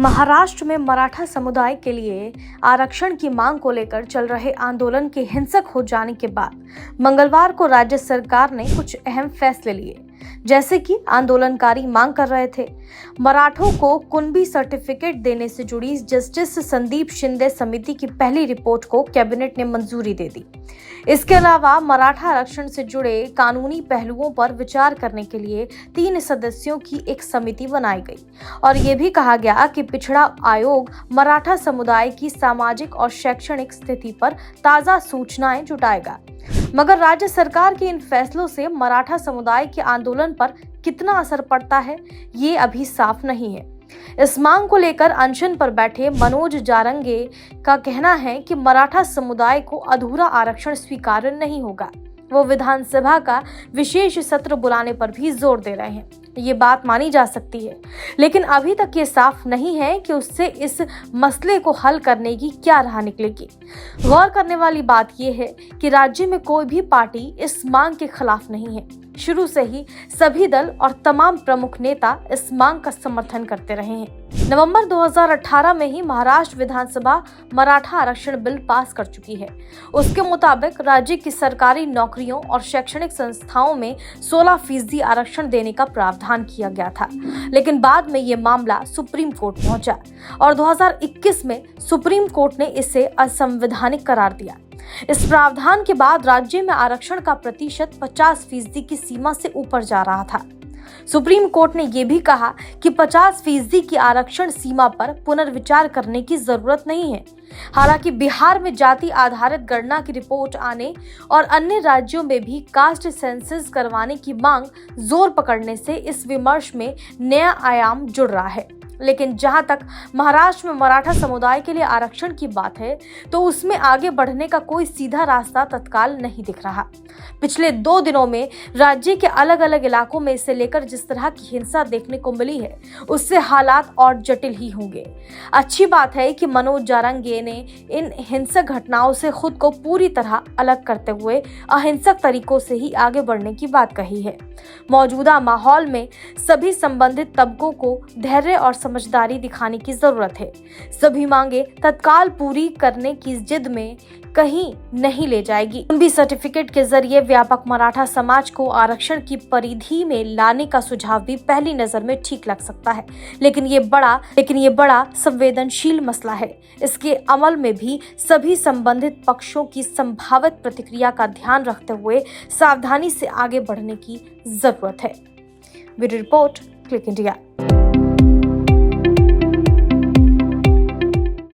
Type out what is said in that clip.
महाराष्ट्र में मराठा समुदाय के लिए आरक्षण की मांग को लेकर चल रहे आंदोलन के हिंसक हो जाने के बाद मंगलवार को राज्य सरकार ने कुछ अहम फैसले लिए, जैसे कि आंदोलनकारी मांग कर रहे थे मराठों को कुणबी सर्टिफिकेट देने से जुड़ी जस्टिस संदीप शिंदे समिति की पहली रिपोर्ट को कैबिनेट ने मंजूरी दे दी। इसके अलावा मराठा आरक्षण से जुड़े कानूनी पहलुओं पर विचार करने के लिए 3 सदस्यों की एक समिति बनाई गई और ये भी कहा गया कि पिछड़ा आयोग मराठा समुदाय की सामाजिक और शैक्षणिक स्थिति पर ताजा सूचनाएं जुटाएगा। मगर राज्य सरकार के इन फैसलों से मराठा समुदाय के आंदोलन पर कितना असर पड़ता है, ये अभी साफ नहीं है। इस मांग को लेकर अनशन पर बैठे मनोज जारंगे का कहना है कि मराठा समुदाय को अधूरा आरक्षण स्वीकार्य नहीं होगा। वो विधानसभा का विशेष सत्र बुलाने पर भी जोर दे रहे हैं। ये बात मानी जा सकती है, लेकिन अभी तक ये साफ नहीं है कि उससे इस मसले को हल करने की क्या राह निकलेगी। गौर करने वाली बात यह है कि राज्य में कोई भी पार्टी इस मांग के खिलाफ नहीं है। शुरू से ही सभी दल और तमाम प्रमुख नेता इस मांग का समर्थन करते रहे हैं। नवंबर 2018 में ही महाराष्ट्र विधानसभा मराठा आरक्षण बिल पास कर चुकी है। उसके मुताबिक राज्य की सरकारी नौकरियों और शैक्षणिक संस्थाओं में 16% आरक्षण देने का प्रावधान किया गया था, लेकिन बाद में ये मामला सुप्रीम कोर्ट पहुंचा और 2021 में सुप्रीम कोर्ट ने इसे असंवैधानिक करार दिया। इस प्रावधान के बाद राज्य में आरक्षण का प्रतिशत 50% की सीमा से ऊपर जा रहा था। सुप्रीम कोर्ट ने यह भी कहा कि 50% की आरक्षण सीमा पर पुनर्विचार करने की जरूरत नहीं है। हालांकि बिहार में जाति आधारित गणना की रिपोर्ट आने और अन्य राज्यों में भी कास्ट सेंसस करवाने की मांग जोर पकड़ने से इस विमर्श में नया आयाम जुड़ रहा है। लेकिन जहां तक महाराष्ट्र में मराठा समुदाय के लिए आरक्षण की बात है, तो उसमें आगे बढ़ने का कोई सीधा रास्ता तत्काल नहीं दिख रहा। पिछले 2 दिनों में राज्य के अलग अलग इलाकों में इसे लेकर जिस तरह की हिंसा देखने को मिली है, उससे हालात और जटिल ही होंगे। अच्छी बात है कि मनोज जारंगे ने इन हिंसक घटनाओं से खुद को पूरी तरह अलग करते हुए अहिंसक तरीकों से ही आगे बढ़ने की बात कही है। मौजूदा माहौल में सभी संबंधित तबकों को धैर्य और समझदारी दिखाने की जरूरत है। सभी मांगे तत्काल पूरी करने की जिद में कहीं नहीं ले जाएगी। कुणबी सर्टिफिकेट के जरिए व्यापक मराठा समाज को आरक्षण की परिधि में लाने का सुझाव भी पहली नजर में ठीक लग सकता है, लेकिन ये बड़ा संवेदनशील मसला है। इसके अमल में भी सभी संबंधित पक्षों की संभावित प्रतिक्रिया का ध्यान रखते हुए सावधानी से आगे बढ़ने की जरूरत है। Bureau report, click India.